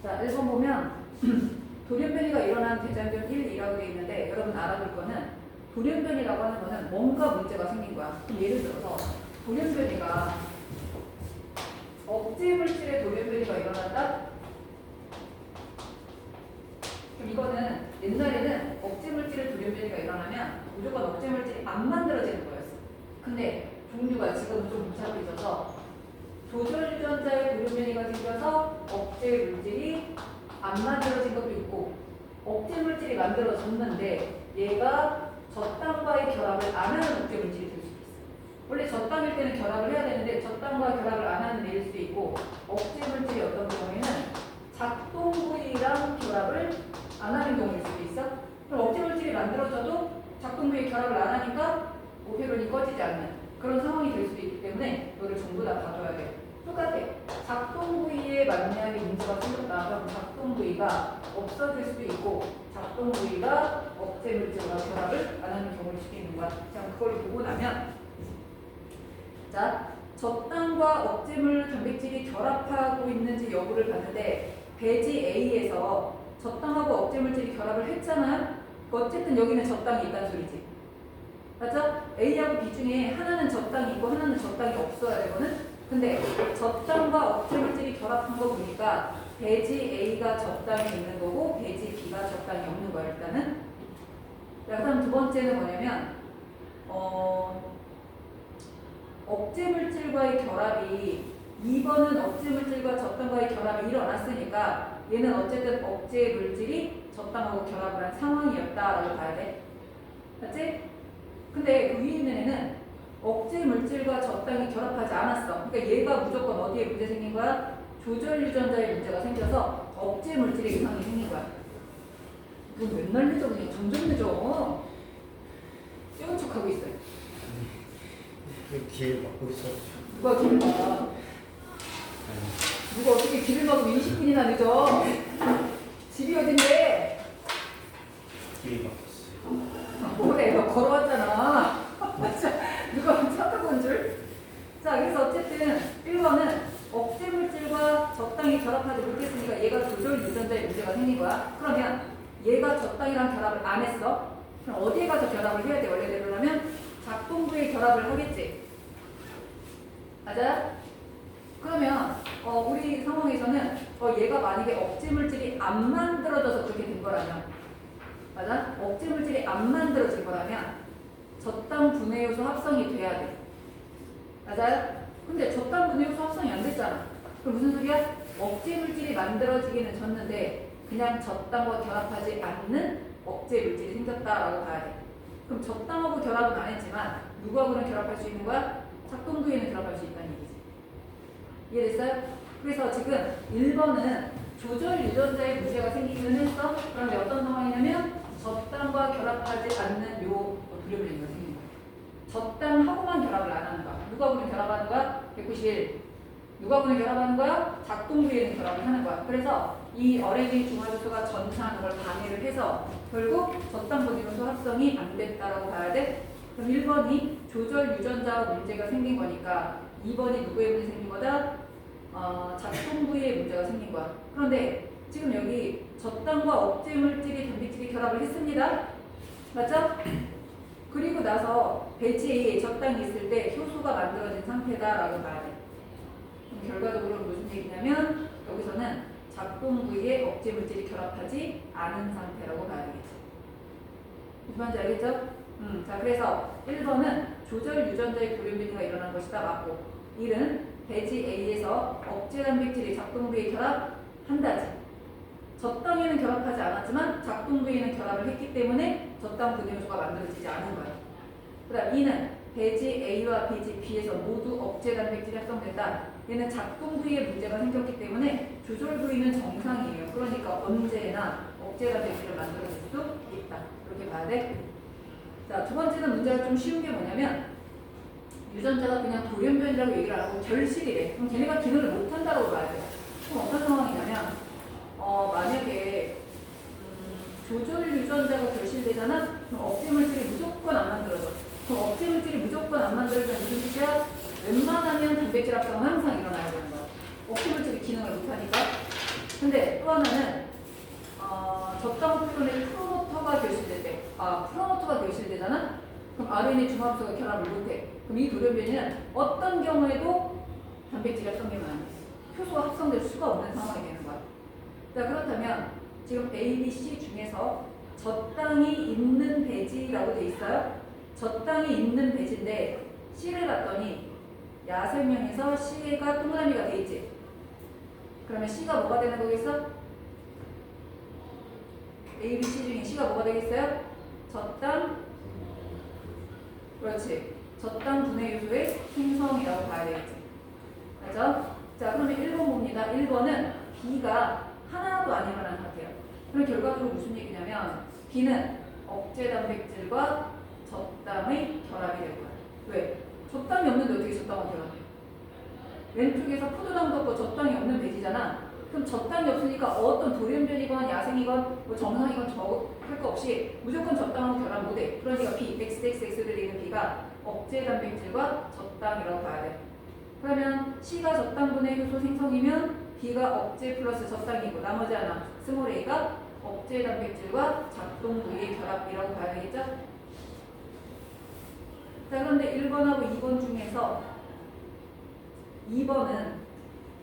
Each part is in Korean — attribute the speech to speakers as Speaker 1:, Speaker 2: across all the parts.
Speaker 1: 자, 1번 보면 돌연변이가 일어난 대장균 1, 2라고 되어 있는데 여러분 알아둘 거는 돌연변이라고 하는 거는 뭔가 문제가 생긴 거야. 예를 들어서 돌연변이가 억제 물질의 돌연변이가 일어난다? 그럼 이거는 옛날에는 억제 물질의 돌연변이가 일어나면 무조건 억제 물질이 안 만들어지는 거였어. 근데 종류가 지금 좀 복잡해져서 조절 유전자의 돌연변이가 생겨서 억제 물질이 안 만들어진 것도 있고 억제 물질이 만들어졌는데 얘가 젖당과의 결합을 안 하는 억제 물질이 될 수도 있어. 원래 젖당일 때는 결합을 해야 되는데 젖당과 결합을 안 하는 애일 수도 있고 억제 물질이 어떤 경우에는 작동 부위랑 결합을 안 하는 경우일 수도 있어. 그럼 억제 물질이 만들어져도 작동 부위 결합을 안 하니까 오페론이 꺼지지 않는 그런 상황이 될 수도 있기 때문에 이거를 전부 다 봐줘야 돼. 똑같아. 작동 부위에 만약에 문제가 생겼다. 그럼 작동 부위가 없어질 수도 있고 작동 부위가 억제 물질과 결합을 안 하는 경우일 수도 있는 거야. 자, 그걸 보고 나면 자, 젖당과 억제물 단백질이 결합하고 있는지 여부를 봤는데 배지 A에서 젖당하고 억제물질이 결합을 했잖아요. 어쨌든 여기는 젖당이 있다는 소리지. 맞죠? A하고 B 중에 하나는 젖당이 있고 하나는 젖당이 없어야 되거든. 근데 젖당과 억제물질이 결합한 거 보니까 배지 A가 젖당이 있는 거고 배지 B가 젖당이 없는 거야 일단은. 자, 그다음 두 번째는 뭐냐면 억제물질과의 결합이 2번은 억제물질과 젖당과의 결합이 일어났으니까 얘는 어쨌든 억제물질이 젖당하고 결합을 한 상황이었다라고 봐야 돼. 맞지? 근데 그 위에 있는 애는 억제 물질과 젖당이 결합하지 않았어. 그러니까 얘가 무조건 어디에 문제 생긴 거야? 조절 유전자에 문제가 생겨서 억제 물질에 이상이 생긴 거야. 이건 맨날 늦어 그냥 점점 늦어. 찍은 척하고 있어요.
Speaker 2: 길 막고 있어.
Speaker 1: 누가 길을 막아? 누가 어떻게 길을 막으면 20분이나 늦어? 집이 어딘데?
Speaker 2: 길 막고 있어.
Speaker 1: 뭐래? 너 걸어왔잖아. 누가 찾아본 줄? 자, 그래서 어쨌든 1번은 억제 물질과 젖당이 결합하지 못했으니까 얘가 조절 유전자에 문제가 생긴 거야. 그러면 얘가 젖당이랑 결합을 안 했어. 그럼 어디에 가서 결합을 해야 돼? 원래대로라면 작동부에 결합을 하겠지. 맞아요? 그러면 우리 상황에서는 얘가 만약에 억제 물질이 안 만들어져서 그렇게 된 거라면 맞아? 억제 물질이 안 만들어진 거라면 젖당 분해 요소 합성이 돼야 돼. 맞아요? 근데 젖당 분해 요소 합성이 안 됐잖아. 그럼 무슨 소리야? 억제 물질이 만들어지기는 졌는데 그냥 젖당과 결합하지 않는 억제 물질이 생겼다라고 봐야 돼. 그럼 젖당하고 결합은 안 했지만 누구하고는 결합할 수 있는 거야? 작동 부위는 결합할 수 있다는 얘기지. 이해됐어요? 그래서 지금 1번은 조절 유전자에 문제가 생기기는 했어. 그런데 어떤 상황이냐면 젖당과 결합하지 않는 요 돌연변이가 생긴 거야. 젖당하고만 결합을 안 하는 거야. 누가하고는 결합하는 거야? 191. 누가하고는 결합하는 거야? 작동 부위에는 결합을 하는 거야. 그래서 이 RNA 중화조소가 전사하는 걸 방해를 해서 결국 젖당 분해요소 합성이 안 됐다라고 봐야 돼. 그럼 1번이 조절 유전자와 문제가 생긴 거니까 2번이 누구에 문제 생긴 거다? 작동 부위에 문제가 생긴 거야. 그런데 지금 여기 젖당과 억제 물질이 단백질이 결합을 했습니다. 맞죠? 그리고 나서 배지에 젖당이 있을 때 효소가 만들어진 상태다라고 봐야 돼. 그럼 결과적으로 무슨 얘기냐면 여기서는 작동 부위에 억제 물질이 결합하지 않은 상태라고 봐야 되겠죠. 무슨 말인지 알겠죠? 자, 그래서 1번은 조절 유전자의 돌연변이가 일어난 것이다. 맞고 1은 배지 A에서 억제 단백질이 작동 부위에 결합한다지. 젖당에는 결합하지 않았지만 작동 부위에는 결합을 했기 때문에 젖당 분해 요소가 만들어지지 않은 거예요. 그 다음 2는 배지 A와 배지 B에서 모두 억제 단백질이 합성된다. 얘는 작동 부위에 문제가 생겼기 때문에 조절 부위는 정상이에요. 그러니까 언제나 억제 단백질을 만들어낼 수 있다. 이렇게 봐야 돼. 자, 두 번째는 문제가 좀 쉬운 게 뭐냐면 유전자가 그냥 돌연변이라고 얘기를 안 하고 결실이래. 그럼 걔네가 기능을 못한다고 봐야 돼요. 그럼 어떤 상황이냐면 만약에 조절 유전자가 결실되잖아? 그럼 억제 물질이 무조건 안 만들어져. 그럼 억제 물질이 무조건 안 만들어지면 무슨 뜻이야? 웬만하면 단백질 합성은 항상 일어나야 되는 거야. 억제 물질이 기능을 못하니까. 근데 또 하나는 적당 표현의 프로모터가 결실될 때, 프로모터가 결실되잖아? 그럼 RNA 중합수가 결합을 못해. 그럼 이 돌연변이는 어떤 경우에도 단백질이 합성되면 안 돼. 효소가 합성될 수가 없는 상황이 되는 거야. 자, 그렇다면 지금 A, B, C 중에서 적당히 있는 배지라고 돼 있어요. 적당히 있는 배지인데 C를 봤더니 야생명에서 C가 동그라미가 돼 있지. 그러면 C가 뭐가 되는 거겠어? A, B, C 중에 C가 뭐가 되겠어요? 적당, 그렇지. 적당 분해 요소의 생성이라고 봐야 되겠지. 맞죠? 자, 그러면 1번 봅니다. 1번은 B가 하나도 안 일어난 상태예요. 그럼 결과적으로 무슨 얘기냐면 B는 억제 단백질과 적당의 결합이 될 거야. 왜? 적당이 없는데 어떻게 적당한 결합해? 왼쪽에서 포도당도 없고 적당이 없는 배지잖아. 그럼 적당이 없으니까 어떤 돌연변이건 야생이건 뭐 정상이건 할 거 없이 무조건 적당한 결합 못해. 그러니까 B, XXX로 되어 있는 B가 억제 단백질과 적당이라고 봐야 돼. 그러면 C가 적당분의 효소 생성이면 B가 억제 플러스 적당이고 나머지 하나 스몰 a가 억제 단백질과 작동 부위의 결합이라고 봐야 되겠죠? 자, 그런데 1번하고 2번 중에서 2번은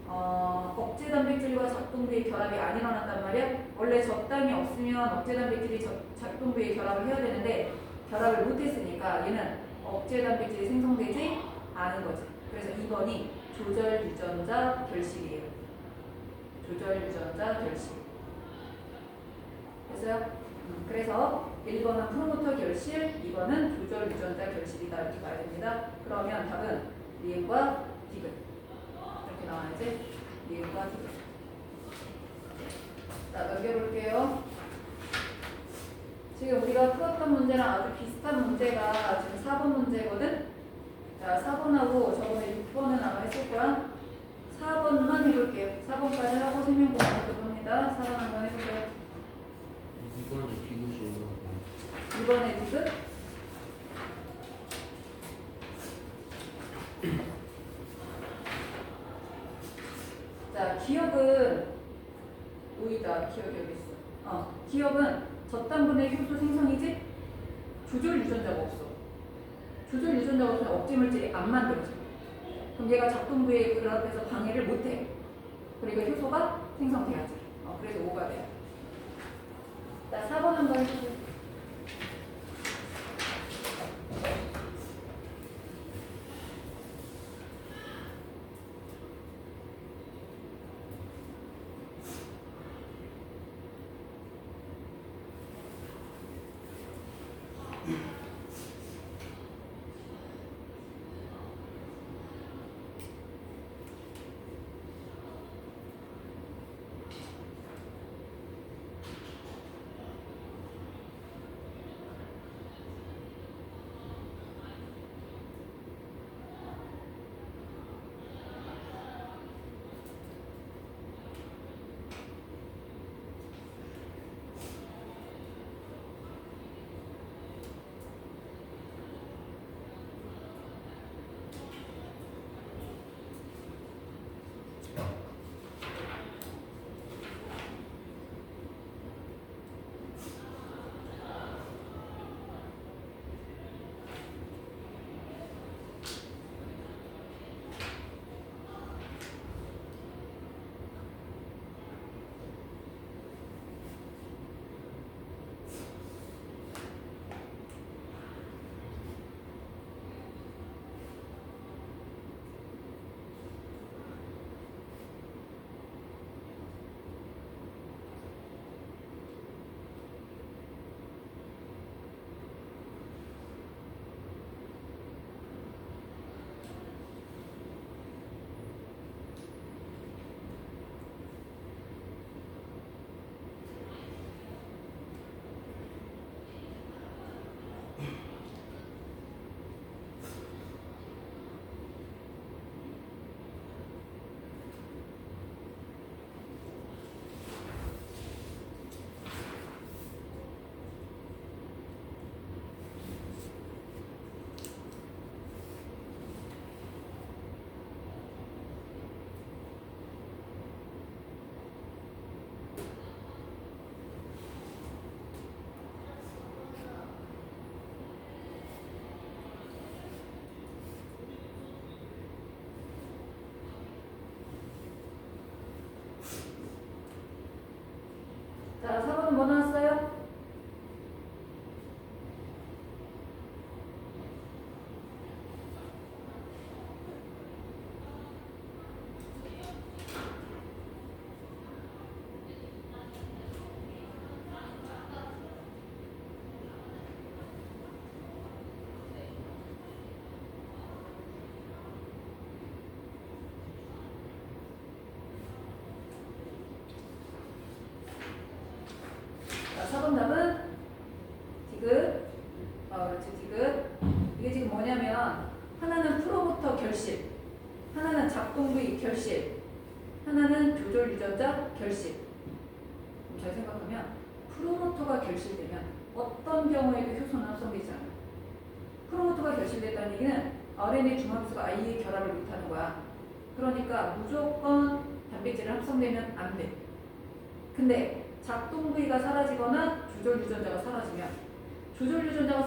Speaker 1: 억제 단백질과 작동 부위의 결합이 안 일어났단 말이야. 원래 적당히 없으면 억제 단백질이 작동 부위의 결합을 해야 되는데 결합을 못했으니까 얘는 억제 단백질이 생성되지 않은 거지. 그래서 2번이 조절 유전자 결실이에요. 조절 유전자 결실. 됐어요? 그래서 1번은 프로모터 결실, 2번은 조절 유전자 결실이다 이렇게 봐야 됩니다. 그러면 답은 리엔과 디귿 이렇게 나와야지. 리엔과 디귿. 자, 넘겨볼게요. 지금 우리가 풀었던 문제랑 아주 비슷한 문제가 지금 4번 문제거든. 자, 4번하고 저번에 6번은 아마 했을 거야. 4번만 해볼게요. 4번까지 하고 설명 공부 해봅니다. 4번 한번 해볼게요.
Speaker 3: 이번에 비교시에요.
Speaker 1: 이번에 디귿. 자, 기억은 오이다. 기억이 여기 있어. 기억은 적당분의 효소 생성이지 조절 유전자가 없어. 조절 유전자가 없으면 억제 물질이 안 만들어져. 그럼 얘가 작동부에 결합해서 방해를 못해. 그리고 효소가 생성돼야지. 그래서 5가 돼요. 자, 4번 한번 해주세요. 유전자 결실. 잘 생각하면 프로모터가 결실되면 어떤 경우에도 효소는 합성되지 않아요. 프로모터가 결실됐다는 얘기는 RNA 중합수가 아예 결합을 못하는 거야. 그러니까 무조건 단백질이 합성되면 안 돼. 근데 작동 부위가 사라지거나 조절 유전자가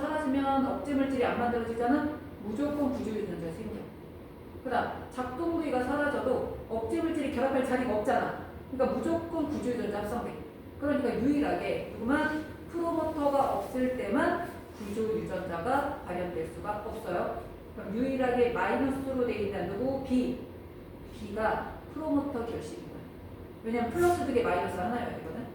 Speaker 1: 사라지면 억제 물질이 안 만들어지잖아. 무조건 구조 유전자가 생겨. 그다음 작동 부위가 사라져도 억제 물질이 결합할 자리가 없잖아. 그러니까 무조건 구조 유전자 합성돼. 그러니까 유일하게 누구만 프로모터가 없을 때만 구조 유전자가 발현될 수가 없어요. 그럼 유일하게 마이너스로 돼 있는 누구? B가 프로모터 결실인 거야. 왜냐면 플러스 2개 마이너스 하나여야 되거든.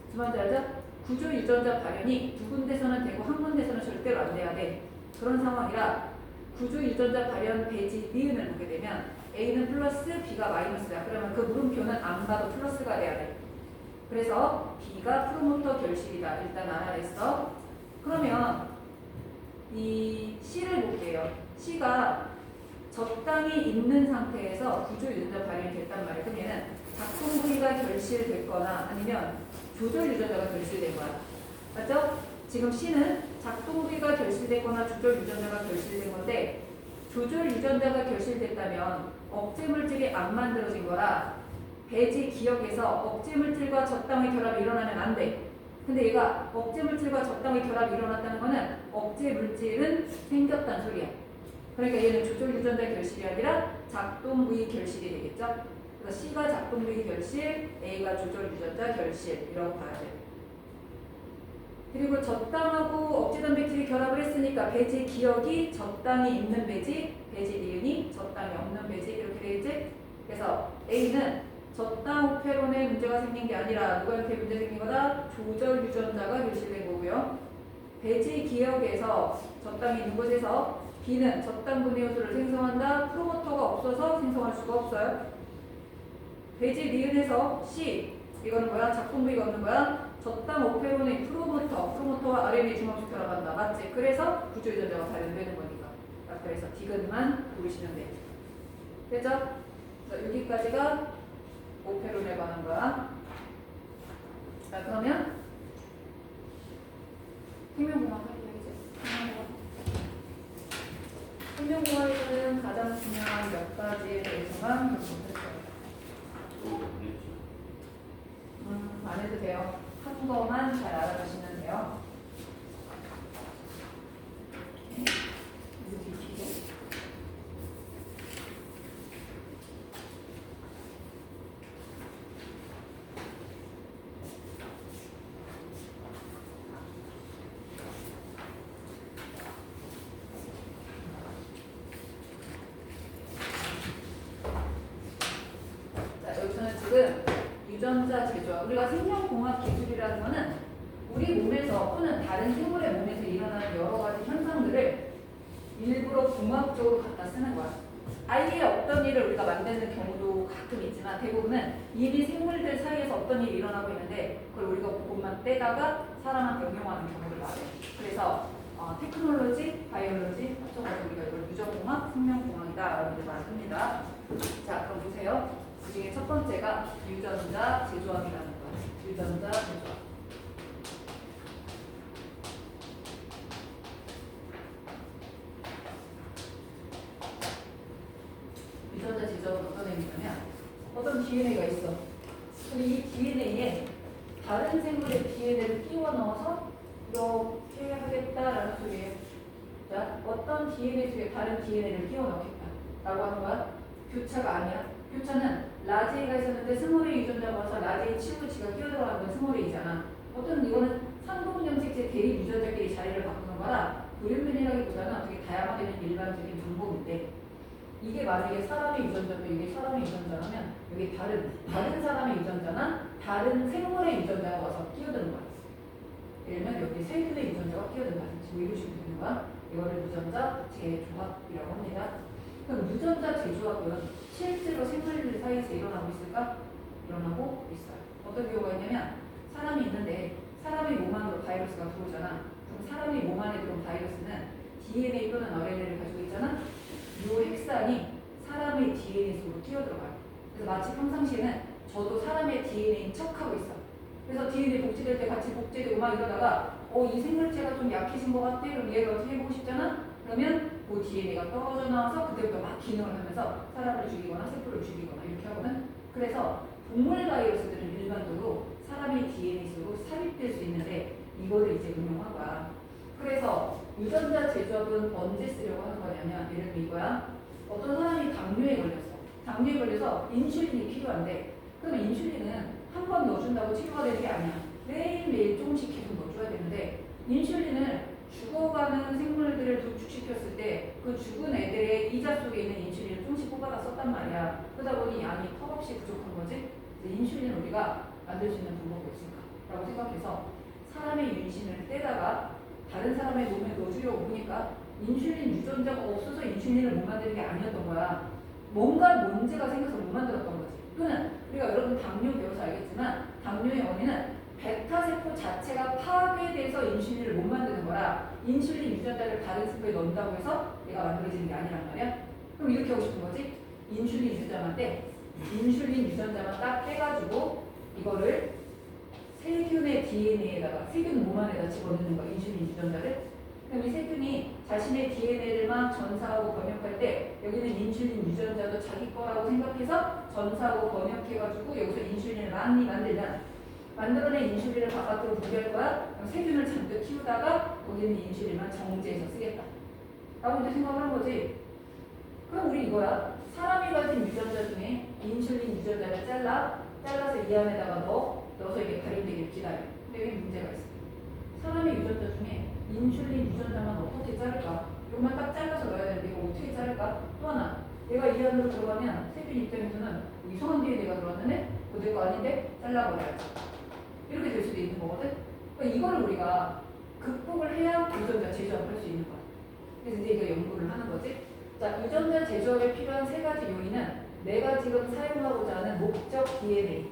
Speaker 1: 무슨 말인지 알죠? 구조 유전자 발현이 두 군데서는 되고 한 군데서는 절대로 안 돼야 돼. 그런 상황이라 구조 유전자 발현 배지 니은을 보게 되면 A는 플러스 B가 마이너스야. 그러면 그 물음표는 안 봐도 플러스가 돼야 돼. 그래서 B가 프로모터 결실이다. 일단 알아냈어. 그러면 이 C를 볼게요. C가 적당히 있는 상태에서 구조 유전자 발현이 됐단 말이에요. 그럼 얘는 작동 부위가 결실됐거나 아니면 조절 유전자가 결실된 거야. 맞죠? 지금 C는 작동 부위가 결실됐거나 조절 유전자가 결실된 건데 조절 유전자가 결실됐다면 억제 물질이 안 만들어진 거라 배지 기억에서 억제 물질과 적당히 결합이 일어나면 안 돼. 근데 얘가 억제 물질과 적당히 결합이 일어났다는 거는 억제 물질은 생겼다는 소리야. 그러니까 얘는 조절 유전자 결실이 아니라 작동 부위 결실이 되겠죠. 그래서 C가 작동 부위 결실, A가 조절 유전자 결실이라고 봐야 돼. 그리고 적당하고 억제 단백질이 결합을 했으니까 배지 기억이 적당히 있는 배지, 배지 니은이 적당히 없는 배지 이렇게 되겠지. 그래서 A는 적당 오페론에 문제가 생긴 게 아니라 누구한테 문제 생긴 거다? 조절 유전자가 결실된 거고요. 배지 기억에서 적당히 있는 곳에서 B는 적당 분해 요소를 생성한다. 프로모터가 없어서 생성할 수가 없어요. 배지 니은에서 C 이거는 뭐야? 작동 부위가 없는 거야. 적당 오페론의 프로모터와 RNA 중합수 결합한다. 맞지? 그래서 구조 유전자가 발현되는 거니까. 그래서 디귿만 고르시면 돼요. 됐죠? 그래서 여기까지가 오페론에 관한 거야. 자, 그러면 생명공학 할게요. 생명공학에서는 가장 중요한 몇 가지에 대해서만 공부할 거예요. 안 해도 돼요. 한 거만 잘 알아두시면 돼요. 자, 여기서는 지금 유전자 제조학, 우리가 생명공학 기술이라는 거는 우리 몸에서 또는 다른 생물의 몸에서 일어나는 여러 가지 현상들을 일부러 공학적으로 갖다 쓰는 거야. 아예 없던 일을 우리가 만드는 경우도 가끔 있지만 대부분은 이미 생물들 사이에서 어떤 일이 일어나고 있는데 그걸 우리가 그것만 떼다가 사람한테 응용하는 경우를 말해. 그래서 테크놀로지, 바이올로지 합쳐가지고 우리가 이걸 유전공학, 생명공학이다 라고 말합니다. 자, 그럼 보세요. 그 중에 첫 번째가 유전자 제조학이라는 거예요. 유전자 제조학. 유전자 제조학은 어떤 의미냐면 어떤 DNA가 있어. 근데 이 DNA에 다른 생물의 DNA를 끼워 넣어서 이렇게 하겠다라는 소리예요. 자, 어떤 DNA 중에 다른 DNA를 끼워 넣겠다라고 하는 거야. 교차가 아니야. 교차는 라제이가 있었는데 스몰A 유전자가 와서 라제이 치고 지가 끼어들어가는 건 스몰A잖아. 어떤 이거는 상동 염색체 대립 유전자끼리 자리를 바꾸는 거라 돌연변이라기보다는 어떻게 다양하게 되는 일반적인 방법인데 이게 만약에 사람의 유전자고 이게 사람의 유전자라면 여기 다른 사람의 유전자나 다른 생물의 유전자가 와서 끼어드는 거야. 예를 들면 여기 세균의 유전자가 끼어든다. 지금 이루시면 되는 거야. 이거를 유전자 제조학이라고 합니다. 그럼 유전자 제조학은 실제로 생물들 사이에서 일어나고 있을까? 일어나고 있어요. 어떤 경우가 있냐면 사람이 있는데 사람의 몸 안으로 바이러스가 들어오잖아. 그럼 사람의 몸 안에 들어온 바이러스는 DNA 또는 RNA를 가지고 있잖아. 이 핵산이 사람의 DNA 속으로 끼어들어가요. 그래서 마치 평상시에는 저도 사람의 DNA인 척하고 있어. 그래서 DNA 복제될 때 같이 복제되고 막 이러다가 이 생물체가 좀 약해진 것 같아. 그럼 얘를 어떻게 해보고 싶잖아? 그러면 그 DNA가 떨어져 나와서 그때부터 막 기능을 하면서 사람을 죽이거나 세포를 죽이거나 이렇게 하거든. 그래서 동물 바이러스들은 일반적으로 사람의 DNA 속으로 삽입될 수 있는데 이거를 이제 응용한 거야. 그래서 유전자 제조업은 언제 쓰려고 하는 거냐면 예를 들면 이거야. 어떤 사람이 당뇨에 걸렸어. 당뇨에 걸려서 인슐린이 필요한데 그러면 인슐린은 한 번 넣어준다고 치료가 되는 게 아니야. 매일매일 조금씩 계속 넣어줘야 되는데 인슐린을 죽어가는 생물들을 도축시켰을 때 그 죽은 애들의 이자 속에 있는 인슐린을 조금씩 뽑아다 썼단 말이야. 그러다 보니 양이 턱없이 부족한 거지. 인슐린 우리가 만들 수 있는 방법이 없을까라고 생각해서 사람의 윤신을 떼다가 다른 사람의 몸에 넣어주려고 보니까 인슐린 유전자가 없어서 인슐린을 못 만드는 게 아니었던 거야. 뭔가 문제가 생겨서 못 만들었던 거지. 또는 우리가 여러분 당뇨 배워서 알겠지만 당뇨의 원인은 베타세포 자체가 파괴돼서 인슐린을 못 만드는 거라 인슐린 유전자를 다른 세포에 넣는다고 해서 얘가 만들어지는 게 아니란 말이야. 그럼 이렇게 하고 싶은 거지. 인슐린 유전자인데 인슐린 유전자만 딱 떼가지고 이거를 세균의 DNA에다가 세균 몸 안에다 집어넣는 거야. 인슐린 유전자를. 그럼 이 세균이 자신의 DNA를 막 전사하고 번역할 때 여기는 인슐린 유전자도 자기 거라고 생각해서 전사하고 번역해가지고 여기서 인슐린을 많이 만들어낸 인슐린을 바깥으로 분리할 거야. 그럼 세균을 잔뜩 키우다가 거기는 인슐린만 정제해서 쓰겠다 라고 이제 생각을 한 거지. 그럼 우리 이거야. 사람이 가진 유전자 중에 인슐린 유전자를 잘라서 이 안에다가 넣어서 이게 발현되길 기다려. 근데 여기 문제가 있어. 사람의 유전자 중에 인슐린 유전자만 어떻게 자를까? 이것만 딱 잘라서 넣어야 되는데 이거 어떻게 자를까? 또 하나, 얘가 이 안으로 들어가면 세균 입장에서는 이상한 DNA가 들어왔는데 그거 내 거 아닌데 잘라버려야지. 이렇게 될 수도 있는 거거든? 그러니까 이거를 우리가 극복을 해야 유전자 제조업을 할 수 있는 거야. 그래서 이제 이거 연구를 하는 거지. 자, 유전자 제조업에 필요한 세 가지 요인은 내가 지금 사용하고자 하는 목적 DNA.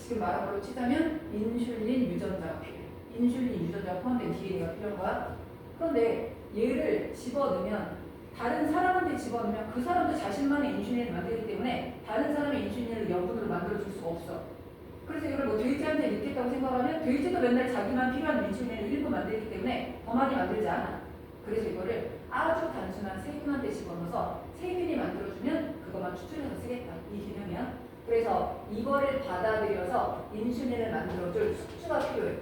Speaker 1: 지금 말한 걸로 치자면 인슐린 유전자가 필요해. 인슐린 유전자가 포함된 DNA가 필요한 거야. 그런데 얘를 집어넣으면 다른 사람한테 집어넣으면 그 사람도 자신만의 인슐린을 만들기 때문에 다른 사람의 인슐린을 여분으로 만들어줄 수가 없어. 그래서 이걸 뭐 돼지한테 넣겠다고 생각하면 돼지도 맨날 자기만 필요한 인슐린을 일부 만들기 때문에 더 많이 만들지 않아. 그래서 이거를 아주 단순한 세균한테 집어넣어서 세균이 만들어주면 그것만 추출해서 쓰겠다. 이 개념이야. 그래서 이거를 받아들여서 인슐린을 만들어줄 숙주가 필요해.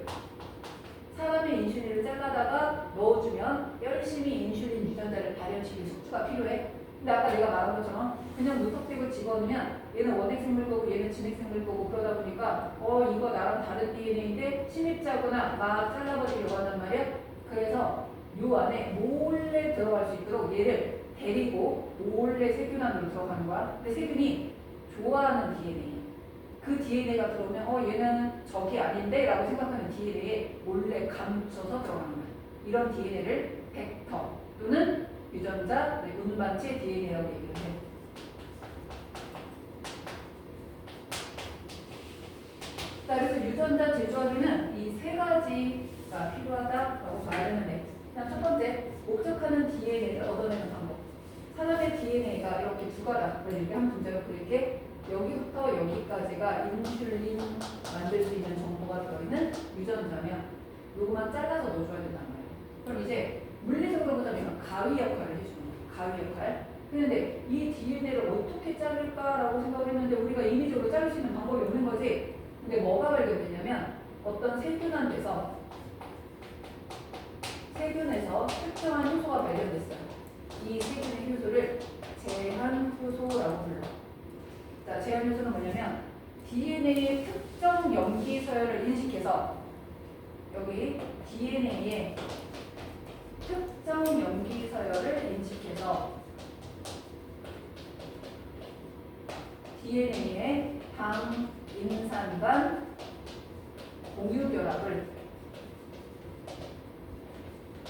Speaker 1: 사람의 인슐린을 잘라다가 넣어주면 열심히 인슐린 유전자를 발현시킬 숙주가 필요해. 근데 아까 내가 말한 것처럼 그냥 무턱대고 집어넣으면 얘는 원핵생물 거고 얘는 진핵생물 거고 그러다 보니까 이거 나랑 다른 DNA인데 침입자구나 막 잘라버리려고 한단 말이야. 그래서 요 안에 몰래 들어갈 수 있도록 얘를 데리고 몰래 세균 안으로 들어가는 거야. 근데 세균이 좋아하는 DNA. 그 DNA가 들어오면 얘는 적이 아닌데 라고 생각하는 DNA에 몰래 감춰서 들어가는 거야. 이런 DNA를 벡터 또는 유전자, 운반체 DNA라고 얘기를 해. 자, 그래서 유전자 제조업에는 이 세 가지가 필요하다라고 말하면 돼. 자, 첫 번째, 목적하는 DNA를 얻어내는 방법. 사람의 DNA가 이렇게 두 가닥을 이렇게 한 분자로 그릴게. 여기부터 여기까지가 인슐린 만들 수 있는 정보가 들어있는 유전자면 요거만 잘라서 넣어줘야 된단 말이에요. 그럼 이제 물리적으로 보자면 가위 역할을 해주는 거예요. 가위 역할. 그런데 이 DNA를 어떻게 자를까라고 생각을 했는데 우리가 인위적으로 자를 수 있는 방법이 없는 거지. 근데 뭐가 발견됐냐면 어떤 세균에서 특정한 효소가 발견됐어요. 이 세균의 효소를 제한효소라고 불러. 자, 제한효소는 뭐냐면 DNA의 특정 염기 서열을 인식해서 여기 DNA의 특정 염기 서열을 인식해서 DNA의 당인산간 공유결합을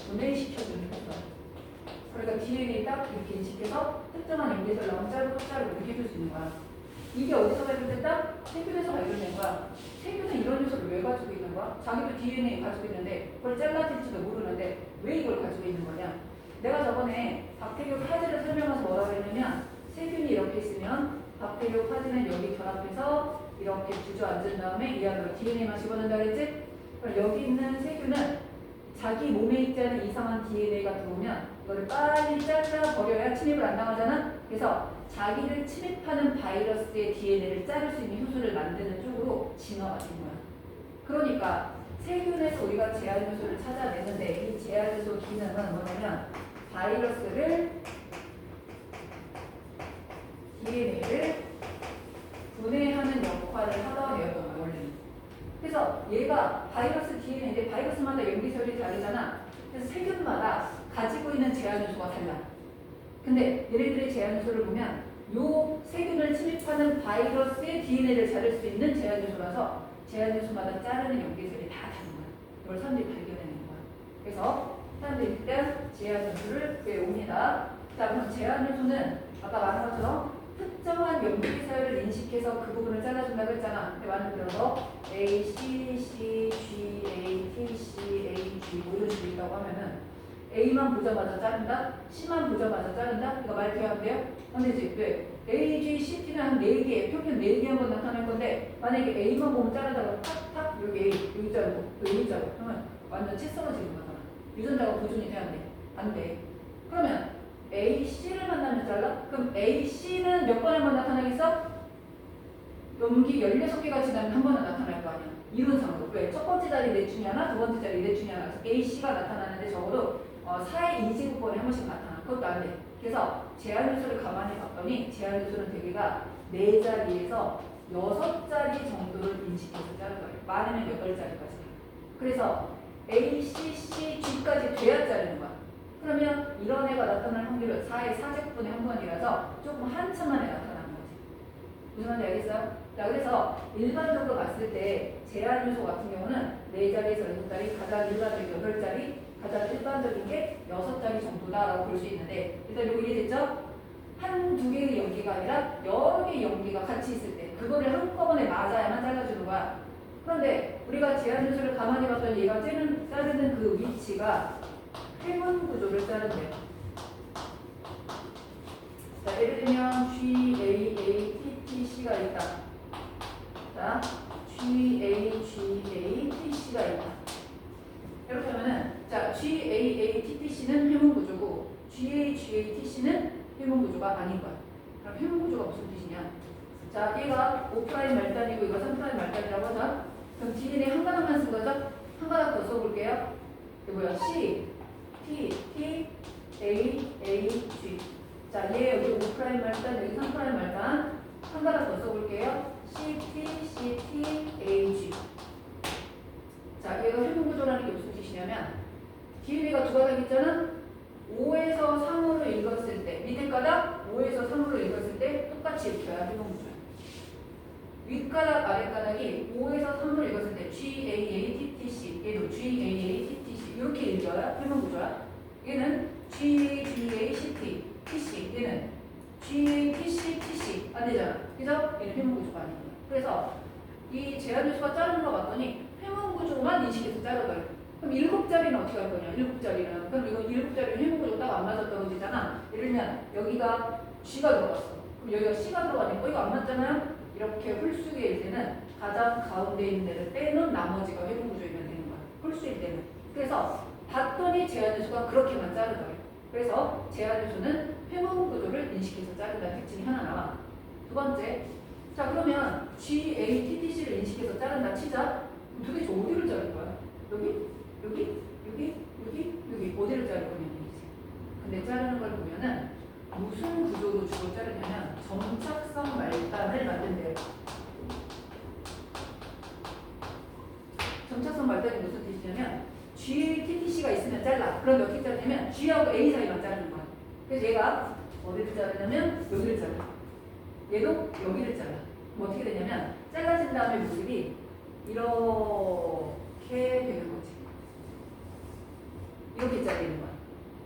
Speaker 1: 분해시켜주는 효소. 그러니까 DNA 딱 이렇게 인식해서 특정한 염기서열 나오면 자르고 이렇게 해줄 수 있는 거야. 이게 어디서 발견됐다? 세균에서 발견된 거야. 세균은 이런 요소를 왜 가지고 있는 거야? 자기도 DNA 가지고 있는데 그걸 잘라질지도 모르는데 왜 이걸 가지고 있는 거냐? 내가 저번에 박태규 파즈를 설명해서 뭐라고 했냐면 세균이 이렇게 있으면 박테리오 파지는 여기 결합해서 이렇게 주저앉은 다음에 이 안으로 DNA만 집어넣는다 그랬지? 그럼 여기 있는 세균은 자기 몸에 있지 않은 이상한 DNA가 들어오면 이거를 빨리 잘라 버려야 침입을 안 당하잖아? 그래서 자기를 침입하는 바이러스의 DNA를 자를 수 있는 효소를 만드는 쪽으로 진화가 된 거야. 그러니까 세균에서 우리가 제한 요소를 찾아내는데 이 제한 요소 기능은 뭐냐면 바이러스를 DNA를 분해하는 역할을 하던 애였던 거야 원래는. 그래서 얘가 바이러스 DNA인데 바이러스마다 염기설이 다르잖아. 그래서 세균마다 가지고 있는 제한 요소가 달라. 근데 얘네들의 제한 요소를 보면 요 세균을 침입하는 바이러스의 DNA를 자를 수 있는 제한 요소라서 제한 요소마다 자르는 염기설이 다 다른 거야. 이걸 사람들이 발견해낸 거야. 그래서 사람들이 일단 제한 요소를 외웁니다. 자, 그럼 제한 요소는 아까 말한 것처럼 특정한 염기서열을 인식해서 그 부분을 잘라준다고 했잖아. 근데 만약 들어서 A, C, C, G, A, T, C, A, G 뭐 이런 식으로 있다고 하면은 A만 보자마자 자른다? C만 보자마자 자른다? 이거 말 돼야 안 돼요? 안 되지. 왜? A, G, C, T는 한 4개, 평균 4개 한번 나타날 건데 만약에 A만 보면 자르다가 탁탁 여기 A, 여기 자르고 여기 자르고 그러면 완전 채 썰어지는 거잖아. 유전자가 보존이 돼야 안 돼? 안 돼. 그러면 A, C를 만나면 잘라? 그럼 A, C는 몇 번에 한번 나타나겠어? 염기 16개가 지나면 한 번은 나타날 거 아니야. 이론상으로. 왜? 첫 번째 자리 넷 중에 하나, 두 번째 자리 넷 중에 하나. 그래서 A, C가 나타나는데 적어도 4의 2제곱번에 한 번씩 나타나. 그것도 안 돼. 그래서 제한 요소를 가만히 봤더니 제한 요소는 대개가 4자리에서 6자리 정도를 인식해서 자른 거예요. 많으면 8자리까지. 그래서 A, C, C, G까지 돼야 자르는 거야. 그러면 이런 애가 나타날 확률은 4의 4제곱분의 한 번이라서 조금 한참 만에 나타나는 거지. 무슨 말인지 알겠어요? 자, 그래서 일반적으로 봤을 때 제한 요소 같은 경우는 4자리에서 6자리, 가장 일반적인 8자리, 가장 일반적인 게 6자리 정도다라고 볼 수 있는데 일단 이거 이해됐죠? 한두 개의 연기가 아니라 여러 개의 연기가 같이 있을 때 그거를 한꺼번에 맞아야만 잘라주는 거야. 그런데 우리가 제한 요소를 가만히 봤더니 얘가 자르는 그 위치가 해문 구조를 자른대요. 자, 예를 들면 G, A, A, T, T, C가 있다. 자, G, A, G, A, T, C가 있다. 이렇게 하면은 자, G, A, A, T, T, C는 해문 구조고 G, A, G, A, T, C는 해문 구조가 아닌 거야. 그럼 해문 구조가 무슨 뜻이냐? 자, 얘가 5' 말단이고 이거 3' 말단이라고 하자. 그럼 DNA 한 가닥만 쓴 거죠? 한 가닥 더 써볼게요. 이게 뭐야? C, T, T, A, A, G. 자, 얘 여기 5' 말단, 여기 3' 말단. 한 가닥 더 써볼게요. C, T, C, T, A, G. 자, 얘가 해문 구조라는 게 무슨 뜻이냐면 DNA가 두 가닥 있잖아? 5에서 3으로 읽었을 때, 밑에 가닥 5에서 3으로 읽었을 때 똑같이 읽혀야 해문 구조야. 윗가닥, 아랫가닥이 5에서 3으로 읽었을 때 G, A, A, T, T, C. 얘도 G, A, A, T, T, C. 이렇게 읽어야 해문 구조야. 얘는 G, A, G, A, C, T, T, C. 얘는 G, A, T, C, T, C. 안 되잖아. 그래서 얘는 해문 구조가 아닌 거야. 그래서 이 제한 요소가 자르는 거 봤더니 해문 구조만 인식해서 자르더래. 그럼 7자리는 어떻게 할 거냐? 7자리는. 그럼 이거 7자리는 해문 구조 딱 안 맞아 떨어지잖아. 예를 들면 여기가 G가 들어갔어. 그럼 여기가 C가 들어가니까 이거 안 맞잖아요? 이렇게 홀수일 때는 가장 가운데 있는 애를 빼는 나머지가 해문 구조이면 되는 거야. 홀수일 때는. 그래서 봤더니 제한 요소가 그렇게만 자르더래. 그래서 제한 요소는 해문 구조를 인식해서 자른다는 특징이 하나 나와. 두 번째. 자, 그러면 G, A, T, T, C를 인식해서 자른다 치자. 도대체 어디를 자를 거야? 여기? 여기? 여기? 여기? 여기? 어디를 자를 거냐는 얘기지. 근데 자르는 걸 보면은 무슨 구조로 주로 자르냐면 점착성 말단을 만든대요. 점착성 말단이 무슨 뜻이냐면 G, T, T, C가 있으면 잘라. 그런데 어떻게 자르냐면 G하고 A 사이만 자르는 거야. 그래서 얘가 어디를 자르냐면 여기를 잘라. 얘도 여기를 잘라. 그럼 어떻게 되냐면 잘라진 다음에 모습이 이렇게 되는 거지. 이렇게 잘리는 거야.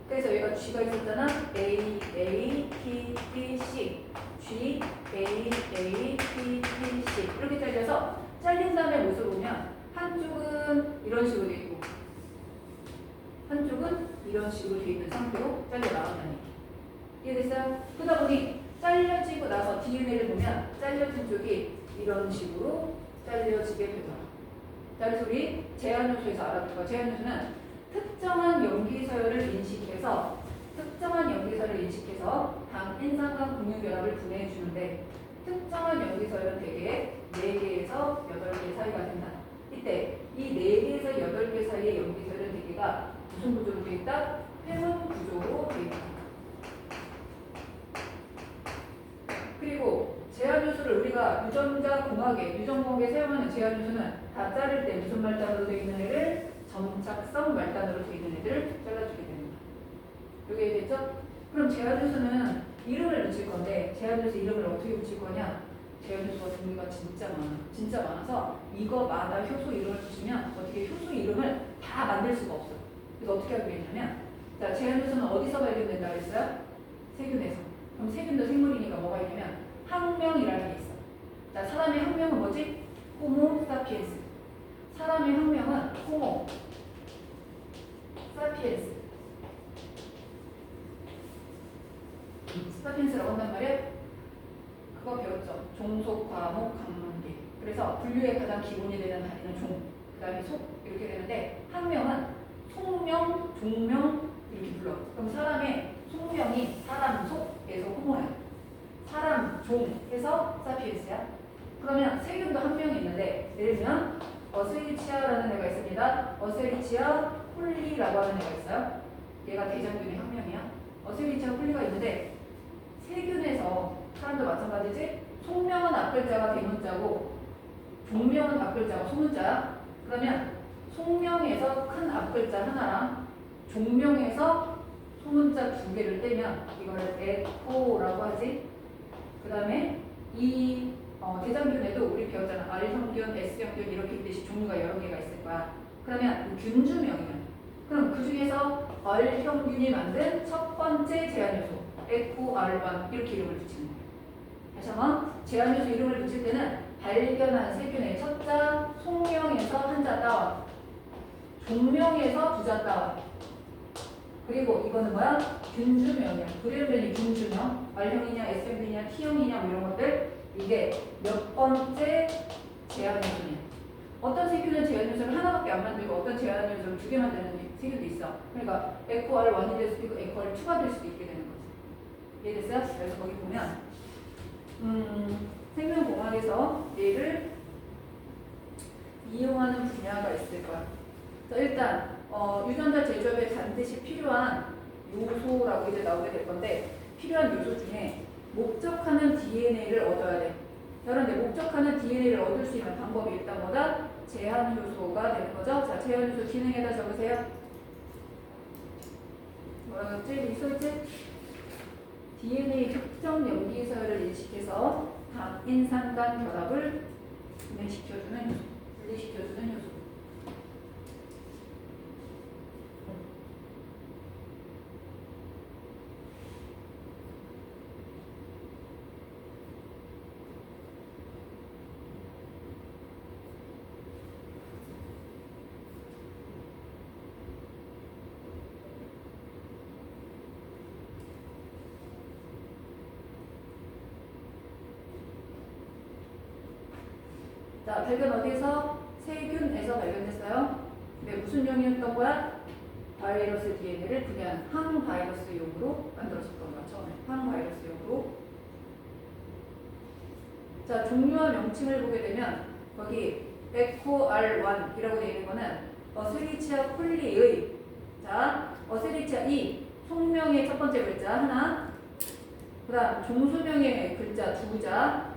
Speaker 1: 그래서 얘가 G가 있었잖아. A, A, T, T, C. G, A, A, T, T, C. 이렇게 잘려서 잘린 다음에 모습을 보면 한쪽은 이런 식으로 돼 있고 한쪽은 이런 식으로 돼 있는 상태로 잘려 나간다는 얘기. 이해됐어요? 그러다 보니 잘려지고 나서 DNA를 보면 잘려진 쪽이 이런 식으로 잘려지게 되더라. 자, 그래서 우리 제한요소에서 알아볼 거야. 제한요소는 특정한 염기서열을 인식해서 당 인산간 공유결합을 분해해 주는데 특정한 염기서열은 대개 4개에서 8개 사이가 된다. 이때 이 4개에서 8개 사이의 염기서열은 대개가 무슨 구조로 되어 있다? 회문 구조로 되어 있다. 그리고 제한요소를 우리가 유전자 공학에 유전공학에 사용하는 제한요소는 다 자를 때 무슨 말단으로 되어 있는 애를 점착성 말단으로 되어 있는 애들을 잘라주게 됩니다. 여기 이해됐죠? 그럼 제한요소는 이름을 붙일 건데 제한요소 이름을 어떻게 붙일 거냐? 제한요소가 종류가 진짜 많아서 이거마다 효소 이름을 붙이면 어떻게 효소 이름을 다 만들 수가 없어. 그래서 어떻게 하게 되냐면 자, 제한요소는 어디서 발견된다 그랬어요? 세균에서. 그럼 세균도 생물이니까 뭐가 있냐면 학명이라는 게 있어. 자, 사람의 학명은 뭐지? 호모 사피엔스. 사람의 학명은 호모 사피엔스. 사피엔스라고 한단 말이에요. 그거 배웠죠. 종속, 과목, 강문계. 그래서 분류의 가장 기본이 되는 단위는 종, 그 다음에 속 이렇게 되는데 학명은 속명, 종명 이렇게 불러. 그럼 사람의 속명이 사람 속에서 호모야. 사람 종에서 사피엔스야. 그러면 세균도 학명이 있는데 예를 들면 어세리치아라는 애가 있습니다. 어세리치아 콜리라고 하는 애가 있어요. 얘가 대장균의 학명이야. 어세리치아 콜리가 있는데 세균에서 사람도 마찬가지지. 속명은 앞글자가 대문자고 종명은 앞글자가 소문자야. 그러면 속명에서 큰 앞글자 하나랑 종명에서 소문자 2개를 떼면 이거를 에코라고 하지. 그 다음에 이 대장균에도 우리 배웠잖아. R형균, S형균 이렇게 있듯이 종류가 여러 개가 있을 거야. 그러면 균주명이야. 그럼 그 중에서 R형균이 만든 첫 번째 제한요소 에코 R1 이렇게 이름을 붙이는 거야. 다시 한번 제한요소 이름을 붙일 때는 발견한 세균의 첫자, 속명에서 한자 따와, 종명에서 두자 따와. 그리고 이거는 뭐야? 균주명이야. 그래면이 균주명. R형이냐, S형이냐, T형이냐 뭐 이런 것들. 이게 몇 번째 제한요소냐. 어떤 세균은 제한요소를 하나밖에 안 만들고 어떤 제한요소를 2개 만드는 세균도 있어. 그러니까 에코 R1이 될 수도 있고 에코 R2가 될 수도 있게 되는 거지. 이해됐어요? 그래서 거기 보면 생명공학에서 얘를 이용하는 분야가 있을 거야. 자, 일단 유전자 제조업에 반드시 필요한 요소라고 이제 나오게 될 건데 필요한 요소 중에 목적하는 DNA를 얻어야 돼. 그런데 목적하는 DNA를 얻을 수 있는 방법이 일단 뭐다? 제한 요소가 되는 거죠. 자, 제한 요소 기능에다 적으세요. 뭐라고 했지? 있었지? DNA 특정 염기서열을 인식해서 인산간 결합을 분해시켜주는 요소, 분리시켜주는 요소. 자, 발견 어디서? 세균에서 발견됐어요. 네, 무슨 용이었던 거야? 바이러스 DNA를 분해한 항바이러스용으로 만들어졌던 거야, 처음에. 항바이러스용으로. 자, 종류와 명칭을 보게 되면 거기 에코 R1이라고 되어 있는 거는 어세리치아 콜리의, 자, 어세리치아 이 속명의 첫 번째 글자 하나, 그 다음 종수명의 글자 2자,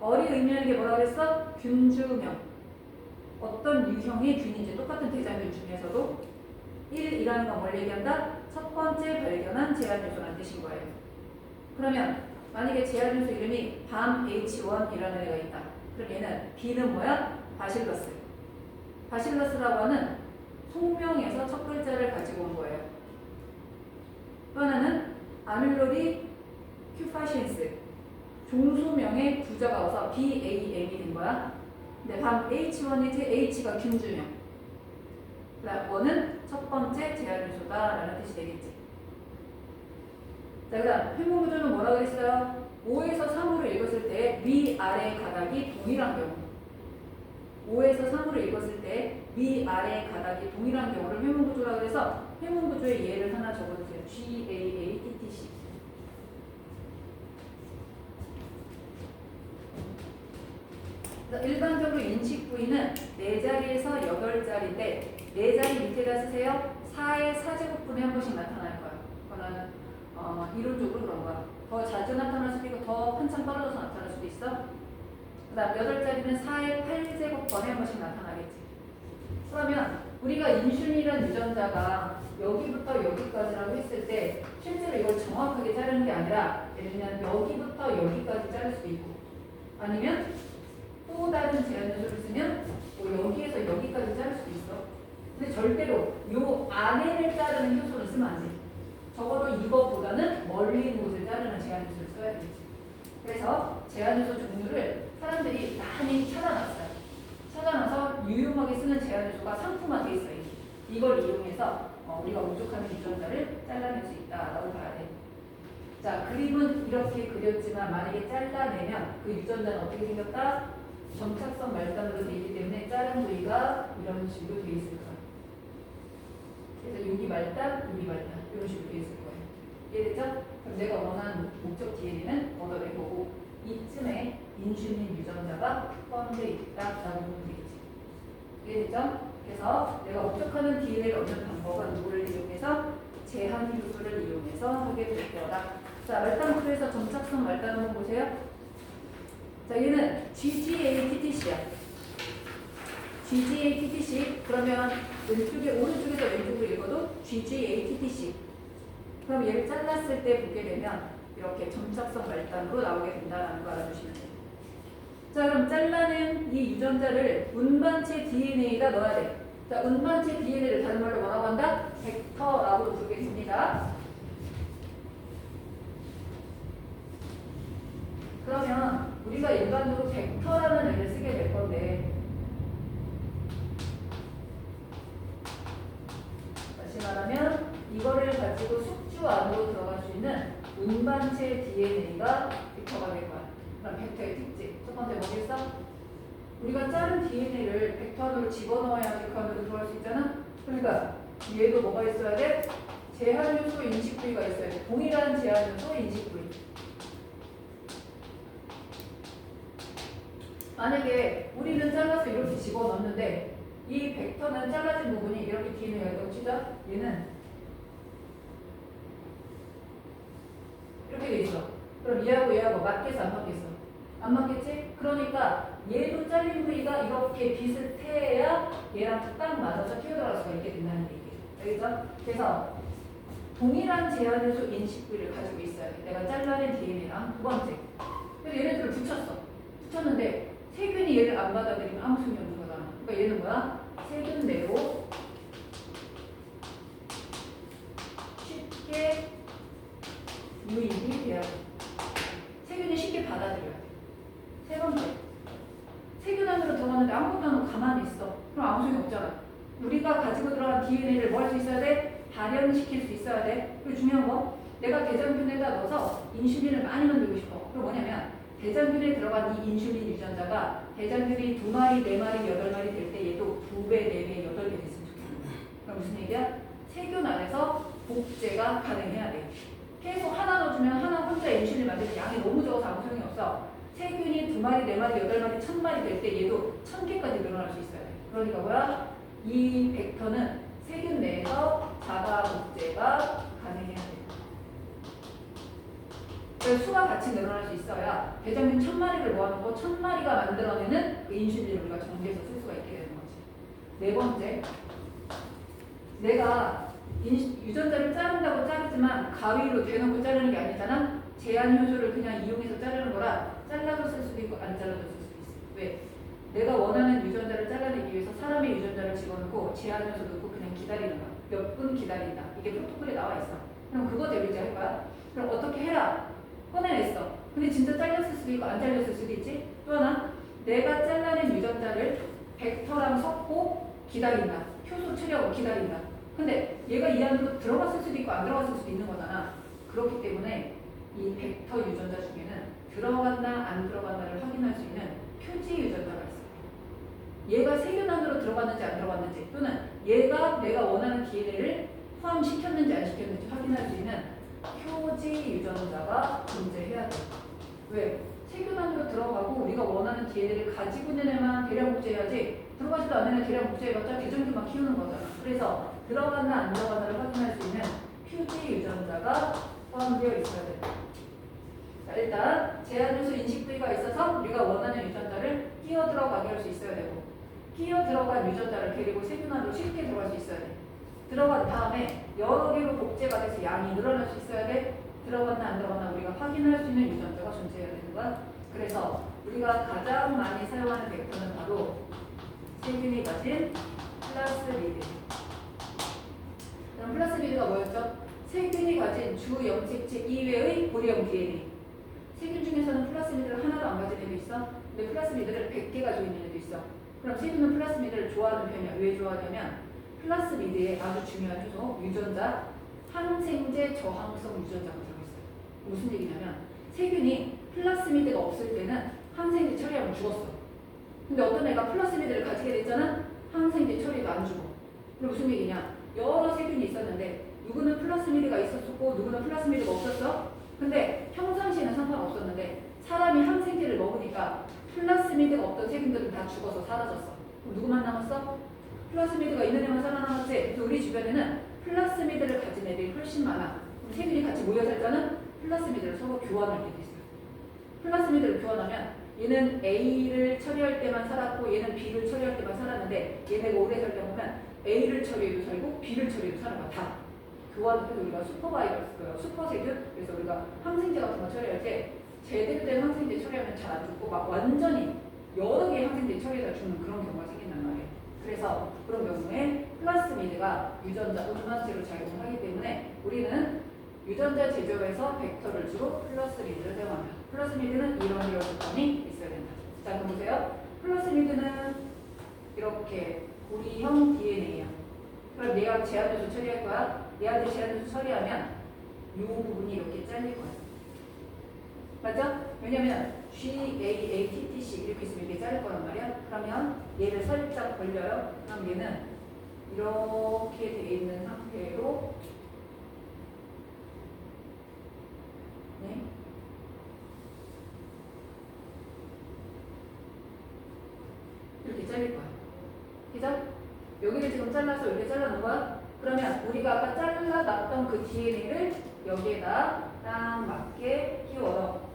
Speaker 1: 어리 의미하는 게 뭐라고 그랬어? 균주명. 어떤 유형의 균인지 똑같은 대장균 중에서도 1이라는 건 뭘 얘기한다? 첫 번째 발견한 제한요소라는 뜻인 거예요. 그러면 만약에 제한요소 이름이 밤 H1이라는 애가 있다. 그럼 얘는 B는 뭐야? 바실러스. 바실러스라고 하는 속명에서 첫 글자를 가지고 온 거예요. 또 하나는 아밀로디 큐파신스. 종소명의 부자가 와서 BAM이 된 거야. 근데 밤 H1이지 H가 균주명. 그다음 1은 첫 번째 제한요소다라는 뜻이 되겠지. 자, 그 다음 회문구조는 뭐라 그랬어요? 5에서 3으로 읽었을 때 위아래 가닥이 동일한 경우. 5에서 3으로 읽었을 때 위아래 가닥이 동일한 경우를 회문구조라고 해서 회문구조의 예를 하나 적어주세요. GAATTC. 일반적으로 인식 부위는 4자리에서 8자리인데 4자리 밑에다 쓰세요. 4의 4제곱분의 한 번씩 나타날 거예요. 그거는 이론적으로 그런 거야. 더 자주 나타날 수도 있고 더 한참 떨어져서 나타날 수도 있어. 그 다음 8자리는 4의 8제곱번에 한 번씩 나타나겠지. 그러면 우리가 인슐린이라는 유전자가 여기부터 여기까지라고 했을 때 실제로 이걸 정확하게 자르는 게 아니라 예를 들면 여기부터 여기까지 자를 수도 있고 아니면 또 다른 제한 요소를 쓰면 뭐 여기에서 여기까지 자를 수도 있어. 근데 절대로 요 안에를 자르는 효소를 쓰면 안 돼. 적어도 이거보다는 멀리 있는 곳을 자르는 제한 요소를 써야 되겠지. 그래서 제한 요소 종류를 사람들이 많이 찾아놨어요. 찾아놔서 유용하게 쓰는 제한 요소가 상품화돼 있어요. 이걸 이용해서 우리가 부족하는 유전자를 잘라낼 수 있다라고 봐야 돼. 자, 그림은 이렇게 그렸지만 만약에 잘라내면 그 유전자는 어떻게 생겼다? 점착성 말단으로 되어 있기 때문에 자른 부위가 이런 식으로 되어 있을 거예요. 그래서 여기 말단, 여기 말단 이런 식으로 되어 있을 거예요. 이해됐죠? 그럼 내가 원하는 목적 DNA는 얻어낼 거고 이쯤에 인슐린 유전자가 포함되어 있다라고 보면 되겠지. 이해됐죠? 그래서 내가 목적하는 DNA를 얻는 방법은 누구를 이용해서 제한 효소를 이용해서 하게 될 거다. 자, 말단부에서 점착성 말단 한번 보세요. 자, 얘는 GGATTC야. GGATTC. 그러면 왼쪽에 오른쪽에서 왼쪽으로 읽어도 GGATTC. 그럼 얘를 잘랐을 때 보게 되면 이렇게 점착성 말단으로 나오게 된다는 거 알아주시면 돼요. 자, 그럼 잘라낸 이 유전자를 운반체 DNA에다 넣어야 돼. 자, 운반체 DNA를 다른 말로 뭐라고 한다? 벡터라고도 부르겠습니다. 그러면 우리가 일반적으로 벡터라는 애를 쓰게 될 건데 다시 말하면 이거를 가지고 숙주 안으로 들어갈 수 있는 운반체 DNA가 벡터가 될 거야. 그럼 벡터의 특징 첫 번째 뭐겠어? 우리가 자른 DNA를 벡터 안으로 집어넣어야 벡터 안으로 들어갈 수 있잖아. 그러니까 얘도 뭐가 있어야 돼? 제한 요소 인식 부위가 있어야 돼. 동일한 제한 요소 인식 부위. 만약에 우리는 잘라서 이렇게 집어넣는데 이 벡터는 잘라진 부분이 이렇게 DNA가 있다고 치자. 얘는 이렇게 돼 있어. 그럼 얘하고 맞겠어 안 맞겠어? 안 맞겠지? 그러니까 얘도 잘린 부위가 이렇게 비슷해야 얘랑 딱 맞아서 튀어나갈 수가 있게 된다는 얘기예요. 알겠죠? 그래서 동일한 제한 요소 인식 부위를 가지고 있어야 돼. 내가 잘라낸 DNA랑 두 번째. 그래서 얘네들을 붙였는데 세균이 얘를 안 받아들이면 아무 소용이 없는 거잖아. 그러니까 얘는 뭐야? 세균 내로 쉽게 유입이 돼야 돼. 세균이 쉽게 받아들여야 돼. 세 번째. 세균 안으로 들어갔는데 아무것도 안 하고 가만히 있어. 그럼 아무 소용이 없잖아. 우리가 가지고 들어간 DNA를 뭐 할 수 있어야 돼? 발현시킬 수 있어야 돼. 그리고 중요한 거, 내가 대장균에다 넣어서 인슐린을 많이 만들고 싶어. 그럼 뭐냐면 대장균에 들어간 이 인슐린 유전자가 대장균이 2마리, 4마리, 8마리 될 때 얘도 2배, 4배, 8배 됐으면 좋겠다. 그럼 무슨 얘기야? 세균 안에서 복제가 가능해야 돼. 계속 하나 넣어주면 하나 혼자 인슐린 만드는 양이 너무 적어서 아무 소용이 없어. 세균이 2마리, 4마리, 8마리, 1000마리 될 때 얘도 1000개까지 늘어날 수 있어야 돼. 그러니까 뭐야? 이 벡터는 세균 내에서 자가 복제가 가능해야 돼. 그래서 수가 같이 늘어날 수 있어야 대장균 1000마리를 모아놓고 1000마리가 만들어내는 그 인슐린을 우리가 정제해서 쓸 수가 있게 되는 거지. 네 번째, 내가 유전자를 자른다고 자르지만 가위로 대놓고 자르는 게 아니잖아. 제한 효소를 그냥 이용해서 자르는 거라 잘라도 쓸 수도 있고 안 잘라도 쓸 수도 있어. 왜? 내가 원하는 유전자를 잘라내기 위해서 사람의 유전자를 집어넣고 제한 효소 넣고 그냥 기다리는 거야. 몇 분 기다린다. 이게 프로토콜에 나와 있어. 그럼 그거 대로 이제 할 거야. 그럼 어떻게 해라? 꺼내냈어. 근데 진짜 잘렸을 수도 있고 안 잘렸을 수도 있지. 또 하나, 내가 잘라낸 유전자를 벡터랑 섞고 기다린다. 효소 처리하고 기다린다. 근데 얘가 이 안으로 들어갔을 수도 있고 안 들어갔을 수도 있는 거잖아. 그렇기 때문에 이 벡터 유전자 중에는 들어간다 안 들어간다를 확인할 수 있는 표지 유전자가 있어요. 얘가 세균 안으로 들어갔는지 안 들어갔는지 또는 얘가 내가 원하는 DNA를 포함시켰는지 안 시켰는지 확인할 수 있는 표지 유전자가 존재해야 돼요. 왜? 세균 안으로 들어가고 우리가 원하는 DNA를 가지고 있는 애만 대량 복제해야지 들어가지도 않는 애 대량 복제해봤자 개정기만 키우는 거잖아. 그래서 들어갔나 안 들어갔나를 확인할 수 있는 표지 유전자가 포함되어 있어야 돼요. 자, 일단 제한요소 인식 부위가 있어서 우리가 원하는 유전자를 끼어 들어가게 할 수 있어야 되고 끼어 들어간 유전자를 데리고 세균 안으로 쉽게 들어갈 수 있어야 돼. 들어간 다음에 여러 개로 복제가 돼서 양이 늘어날 수 있어야 돼. 들어갔나 안 들어갔나 우리가 확인할 수 있는 유전자가 존재해야 되는 거야. 그래서 우리가 가장 많이 사용하는 벡터는 바로 세균이 가진 플라스미드. 그럼 플라스미드가 뭐였죠? 세균이 가진 주 염색체 이외의 고리형 DNA. 세균 중에서는 플라스미드를 하나도 안 가진 애도 있어. 근데 플라스미드를 100개 가지고 있는 애도 있어. 그럼 세균은 플라스미드를 좋아하는 편이야. 왜 좋아하냐면 플라스미드의 아주 중요한 요소 유전자 항생제 저항성 유전자가 들어있어요. 무슨 얘기냐면 세균이 플라스미드가 없을 때는 항생제 처리하면 죽었어. 근데 어떤 애가 플라스미드를 가지게 됐잖아. 항생제 처리도 안 죽어. 그럼 무슨 얘기냐? 여러 세균이 있었는데 누구는 플라스미드가 있었고 누구는 플라스미드가 없었어. 근데 평상시에는 상관없었는데 사람이 항생제를 먹으니까 플라스미드가 없던 세균들은 다 죽어서 사라졌어. 그럼 누구만 남았어? 플라스미드가 있는 애만 살아남았지. 그래서 우리 주변에는 플라스미드를 가진 애들이 훨씬 많아. 그럼 세균이 같이 모여 살 때는 플라스미드를 서로 교환할 때도 있어요. 플라스미드를 교환하면 얘는 A를 처리할 때만 살았고 얘는 B를 처리할 때만 살았는데 얘네가 오래 살다 보면 A를 처리해도 살고 B를 처리해도 살아가. 다 교환을 해서 우리가 슈퍼바이러스, 슈퍼세균. 그래서 우리가 항생제 같은 거 처리할 때 제대로 된 항생제 처리하면 잘 안 죽고 막 완전히 여러 개의 항생제 처리해서 죽는 그런 경우가 생긴단 말이에요. 그래서 그런 경우에 플라스미드가 유전자 운반체로 작용을 하기 때문에 우리는 유전자 제조에서 벡터를 주로 플라스미드를 사용합니다. 플라스미드는 이런 조건이 있어야 된다. 자, 그럼 보세요. 플라스미드는 이렇게 고리형 DNA야. 그럼 내가 제한요소 처리할 거야. 얘한테 제한요소 처리하면 이 부분이 이렇게 잘릴 거야. 맞죠? 왜냐면 GAATTC 이렇게 있으면 이게 자를 거란 말이야. 그러면 얘를 살짝 벌려요. 그럼 얘는 이렇게 돼 있는 상태로 네. 이렇게 잘릴 거야. 그죠? 여기를 지금 잘라서 이렇게 잘라놓은 거야. 그러면 우리가 아까 잘라놨던 그 DNA를 여기에다 딱 맞게 끼워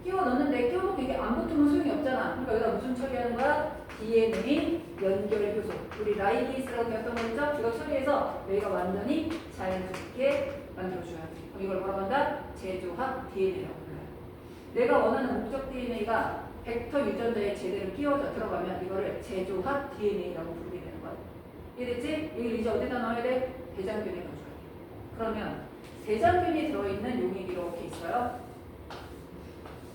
Speaker 1: 넣는데 끼워놓고 이게 안 붙으면 소용이 없잖아. 그러니까 여기다 무슨 처리하는 거야? DNA 연결 효소. 우리 라이게이스라고 배웠던 거 있죠? 이거 처리해서 여기가 완전히 잘 붙게 만들어줘야 돼. 그럼 이걸 뭐라고 한다? 제조합 DNA라고 불러요. 내가 원하는 목적 DNA가 벡터 유전자에 제대로 끼워져 들어가면 이거를 제조합 DNA라고 부르게 되는 거야. 이해됐지? 이걸 이제 어디다 넣어야 돼? 대장균에 넣어줘야 돼. 그러면 대장균이 들어있는 용액이 이렇게 있어요.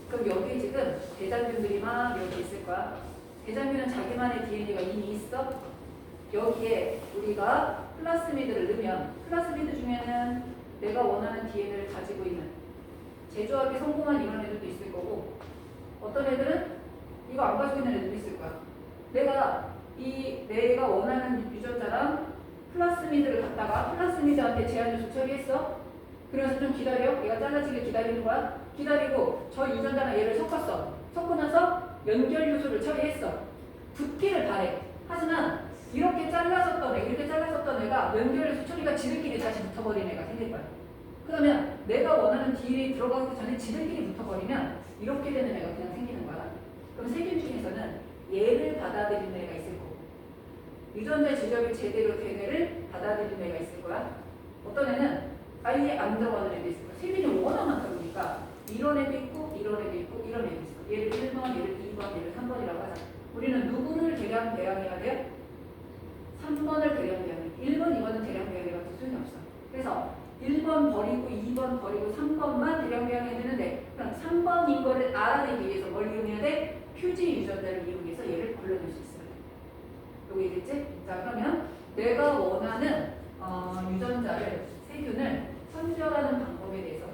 Speaker 1: 그럼 여기 지금 대장균들이 막 여기 있을 거야. 대장균은 자기만의 DNA가 이미 있어. 여기에 우리가 플라스미드를 넣으면 플라스미드 중에는 내가 원하는 DNA를 가지고 있는 제조합이 성공한 이런 애들도 있을 거고 어떤 애들은 이거 안 가지고 있는 애들도 있을 거야. 내가 원하는 유전자랑 플라스미드를 갖다가 플라스미드한테 제한요소 처리했어. 그래서 좀 기다려. 얘가 잘라지길 기다리는 거야. 기다리고 저 유전자랑 얘를 섞었어. 섞고 나서 연결 요소를 처리했어. 붙기를 바래. 하지만 이렇게 잘랐었던 애가 연결 요소 처리가 지들끼리 다시 붙어버린 애가 생길 거야. 그러면 내가 원하는 DNA 들어가기 전에 지들끼리 붙어버리면 이렇게 되는 애가 그냥 생기는 거야. 그럼 세균 중에서는 얘를 받아들이는 애가 있을 거고 유전자 제조합이 제대로 된 애를 받아들이는 애가 있을 거야. 어떤 애는 아예 안 들어가는 애도 있을 거야. 세균이 워낙 많다 보니까 이런 애도 있고 이런 애도 있고 이런 애도 있어. 얘를 1번, 얘를 2번, 얘를 3번이라고 하자. 우리는 누구를 대량 배양해야 돼? 3번을 대량 배양해. 1번, 2번은 대량 배양해봤자 소용이 없어. 그래서 1번 버리고 2번 버리고 3번만 대량 배양해야 되는데 그럼 3번인 거를 알아내기 위해서 뭘 이용해야 돼? 표지 유전자를 이용해서 얘를 걸러낼 수 있어요. 여기 있겠지? 자, 그러면 내가 원하는 유전자를 세균을 선별하는 방법에 대해서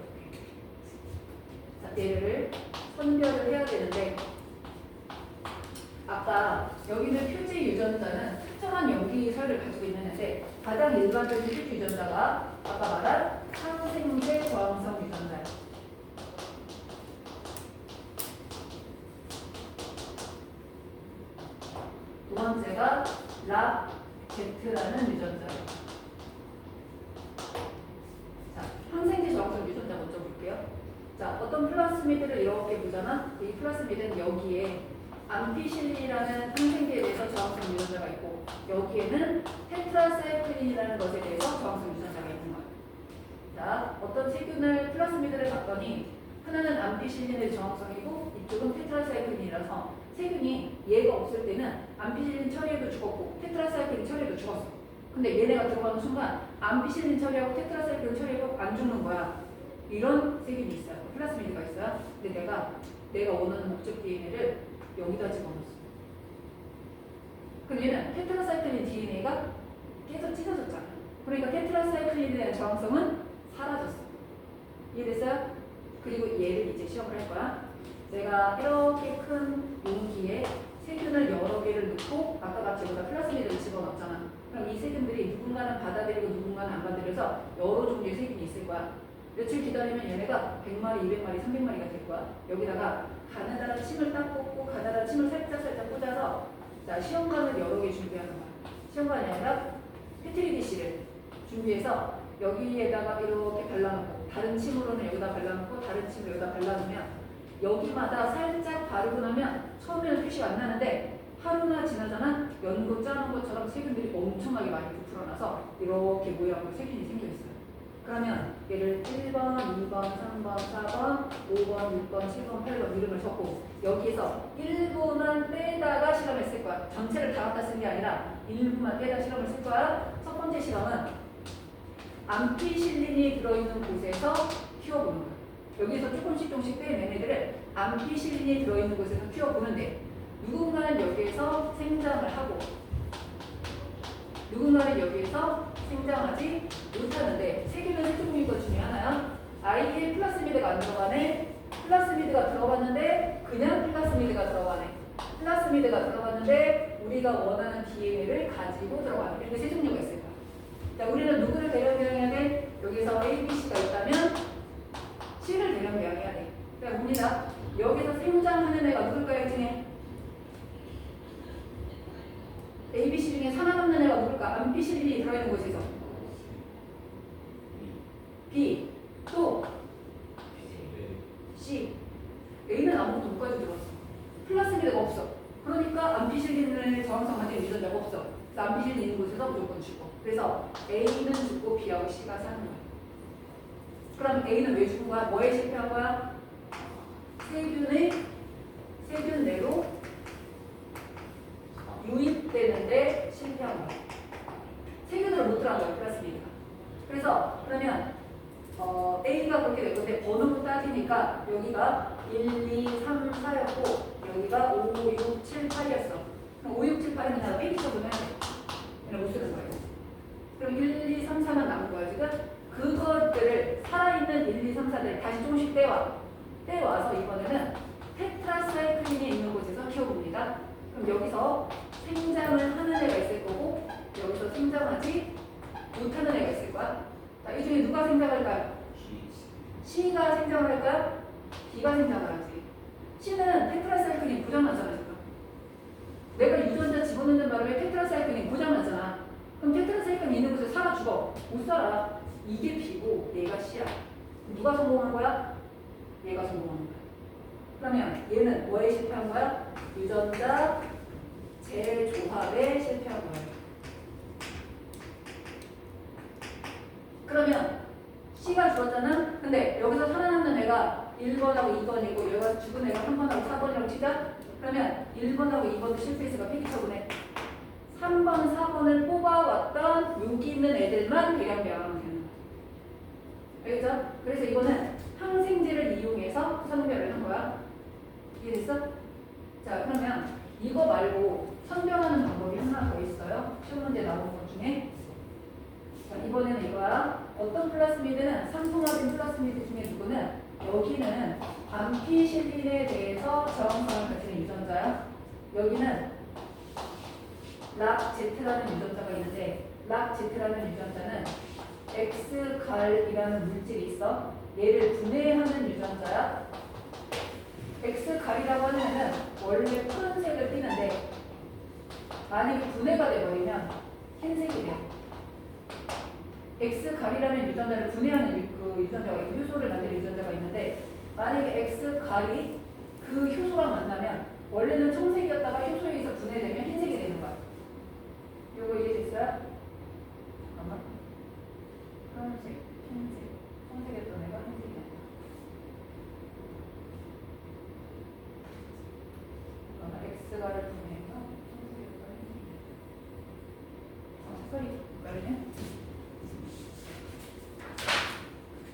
Speaker 1: 얘를 선별을 해야 되는데 아까 여기는 표지 유전자는 특정한 염기설을 가지고 있는데 가장 일반적인 표지 유전자가 아까 말한 항생제 저항성 유전자예요. 두 번째가 랍제트라는 유전자예요. 자, 항생제 저항성 유전자 먼저 볼게요. 자, 어떤 플라스미드를 이렇게 보잖아. 이 플라스미드는 여기에 암피실린이라는 항생제에 대해서 저항성 유전자가 있고 여기에는 테트라사이클린이라는 것에 대해서 저항성 유전자가 있는 거야. 자, 어떤 세균을 플라스미드를 봤더니 하나는 암피실린의 저항성이고 이쪽은 테트라사이클린이라서 세균이 얘가 없을 때는 암피실린 처리해도 죽었고 테트라사이클린 처리해도 죽었어. 근데 얘네가 들어가는 순간 암피실린 처리하고 테트라사이클린 처리하고 안 죽는 거야. 이런 세균이 있어요. 플라스미드가 있어요. 근데 내가 원하는 목적 DNA를 여기다 집어넣었어. 그럼 얘는 테트라사이클린 DNA가 계속 찢어졌잖아. 그러니까 테트라사이클린에 대한 저항성은 사라졌어. 이해됐어요? 그리고 얘를 이제 시험을 할 거야. 내가 이렇게 큰 용기에 세균을 여러 개를 넣고 아까 같이 여기다 플라스미드를 집어넣었잖아. 그럼 이 세균들이 누군가는 받아들이고 누군가는 안 받아들여서 여러 종류의 세균이 있을 거야. 며칠 기다리면 얘네가 100마리, 200마리, 300마리가 될 거야. 여기다가 가느다란 침을 딱 꽂고 가느다란 침을 살짝 꽂아서 자, 시험관을 여러 개 준비하는 거야. 시험관이 아니라 페트리 디시를 준비해서 여기에다가 이렇게 발라놓고 다른 침으로는 여기다 발라놓고 다른 침을 여기다 발라놓으면 여기마다 살짝 바르고 나면 처음에는 표시가 안 나는데 하루나 지나잖아. 연고 짜는 것처럼 세균들이 엄청나게 많이 부풀어나서 이렇게 모양으로 세균이 생겨있어요. 그러면 얘를 1번, 2번, 3번, 4번, 5번, 6번, 7번, 8번 이름을 적고 여기에서 일부만 떼다가 실험했을 거야. 전체를 다 갖다 쓴 게 아니라 일부만 떼다 실험을 쓸 거야. 첫 번째 실험은 암피실린이 들어있는 곳에서 키워보는 거야. 여기서 조금씩 뺀 얘네들을 암피실린이 들어있는 곳에서 키워보는데 누군가는 여기에서 생장을 하고 누군가는 여기에서 생장하지 못하는데 세균은 세 종류인 것 중에 하나야. 아이에 플라스미드가 안 들어가네. 플라스미드가 들어갔는데 그냥 플라스미드가 들어가네. 플라스미드가 들어갔는데 우리가 원하는 DNA를 가지고 들어가네. 이렇게 세 종류가 있을 거야. 자, 우리는 누구를 대량배양해야 돼? 여기서 A, B, C가 있다면 C를 대량배양해야 돼. 자, 봅니다. 여기서 생장하는 애가 누굴까요, 중에? A, B, C 중에 살아남는 애가 누굴까? 암피실린이 들어있는 곳에서 B, 또 C. A는 아무것도 못 가지고 들어왔어. 플라스미드가 없어. 그러니까 암피실린의 저항성 가진 유전자가 없어. 그래서 암피실린 있는 곳에서 무조건 죽고. 그래서 A는 죽고 B하고 C가 사는 거야. 그럼 A는 왜 죽은 거야? 뭐에 실패한 거야? 세균 내로 유입되는데 실패한 거야. 세균으로 못 들어간 거야, 플라스미드가. 그래서 그러면 A가 그렇게 될 건데 번호로 따지니까 여기가 1, 2, 3, 4였고 여기가 5, 6, 7, 8이었어. 그럼 5, 6, 7, 8이면 나 페이지 처분해야 돼. 얘는 못 쓰는 거예요. 그럼 1, 2, 3, 4만 남은 거야 지금. 그것들을 살아있는 1, 2, 3, 4들 다시 조금씩 떼와서 이번에는 테트라사이클린이 있는 곳에서 키워봅니다. 그럼 여기서 생장을 하는 애가 있을 거고 여기서 생장하지 못하는 애가 있을 거야. 자, 이 중에 누가 생장할까요? C가 생장을 할까요? B가 생장을 하지. C는 테트라사이클린 고장났잖아 지금. 내가 유전자 집어넣는 바람에 테트라사이클린 고장났잖아. 그럼 테트라사이클린 있는 곳에 살아 죽어. 못 살아. 이게 B고 얘가 C야. 누가 성공한 거야? 얘가 성공한 거야. 그러면 얘는 뭐에 실패한 거야? 유전자 재조합에 실패한 거야. 그러면 C가 죽었잖아? 근데 여기서 살아남는 애가 1번하고 2번이고 여기가 죽은 애가 3번하고 4번이라고 치자? 그러면 1번하고 2번도 실패했으니까 폐기 처분해. 3번, 4번을 뽑아왔던 여기 있는 애들만 대량배양하면 되는 거야. 알겠죠? 그래서 이거는 항생제를 이용해서 선별을 한 거야. 이해됐어? 자, 그러면 이거 말고 선별하는 방법이 하나 더 있어요. 시험 문제 나온 것 중에. 자, 이번에는 이거야. 어떤 플라스미드는 상통합인 플라스미드 중에 누구는 여기는 암피실린에 대해서 저항성을 가지는 유전자야. 여기는 락제트라는 유전자가 있는데 락제트라는 유전자는 X갈이라는 물질이 있어. 얘를 분해하는 유전자야. X갈이라고 하는 애는 원래 푸른색을 띠는데 만약에 분해가 돼버리면 흰색이 돼. X갈이라는 유전자를 분해하는 그 유전자가 있고 효소를 만드는 유전자가 있는데 만약에 X갈이 그 효소랑 만나면 원래는 청색이었다가 효소에 의해서 분해되면 흰색이 되는 거야. 요거 이해됐어요? 잠깐만. 파란색, 흰색, 청색이었던 애가 흰색이 된다. 그러면 X갈을 분해해서 청색이었던 흰색이 된다. 색깔이 헷갈리네.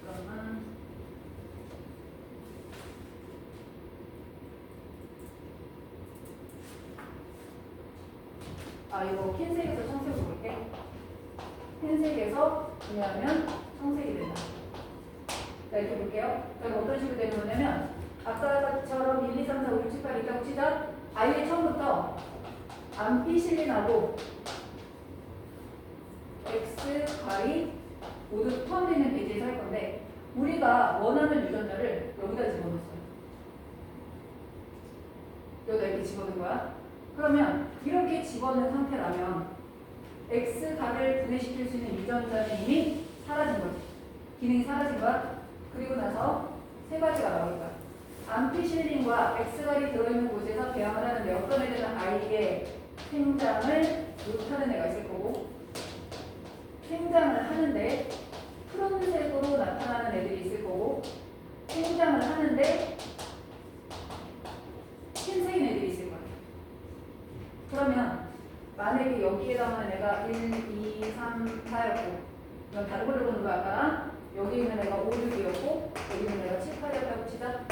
Speaker 1: 그러면 이거 흰색에서 청색으로 볼게. 흰색에서 분해하면 청색이 된다. 자, 이렇게 볼게요. 그럼 어떤 식으로 되는 거냐면 아까처럼 1, 2, 3, 4, 5, 6, 7, 8 있다고 치자. 아예 처음부터 암피실린하고 X갈이 모두 포함되어 있는 베이지에서 할 건데 우리가 원하는 유전자를 여기다 집어넣었어요. 여기다 이렇게 집어넣은 거야. 그러면 이렇게 집어넣은 상태라면 X갈을 분해시킬 수 있는 유전자는 이미 사라진 거지. 기능이 사라진 거야. 그리고 나서 세 가지가 나올 거야. 암피실린과 X갈이 들어있는 곳에서 배양을 하는데 어떤 애들은 아이의 생장을 못하는 애가 있을 거고 생장을 하는데 푸른색으로 나타나는 애들이 있을 거고 생장을 하는데 흰색인 애들이 있을 거야. 그러면 만약에 여기에다가는 애가 1, 2, 3, 4였고 이건 다른 걸로 보는 거야. 아까 여기 있는 애가 5, 6이었고 여기 있는 애가 7, 8이었다고 치자.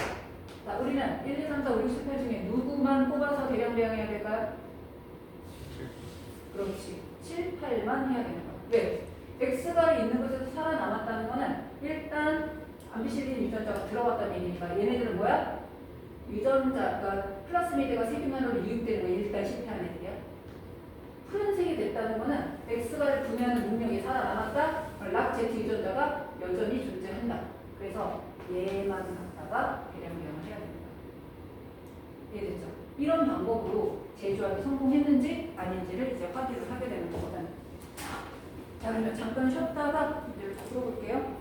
Speaker 1: 자, 우리는 1, 2, 3, 4, 5, 6, 7, 8 중에 누구만 뽑아서 대량배양해야 될까요? 그렇지. 7, 8만 해야 되는 거야. 왜? X가 있는 곳에서 살아남았다는 거는 일단 암비실린 유전자가 들어갔다는 얘기니까 얘네들은 뭐야? 유전자가 플라스미드가 세균만으로 유입되는 거 일단 실패한 애들이야. 푸른색이 됐다는 거는 X가를 분해하는 능력이 살아남았다. 락제트 유전자가 여전히 존재한다. 그래서 얘만 갖다가 대량배양을 해야 됩니다. 이해됐죠? 이런 방법으로 제조하기 성공했는지 아닌지를 이제 확인을 하게 되는 거거든. 자, 그러면 잠깐 쉬었다가 이제 풀어볼게요.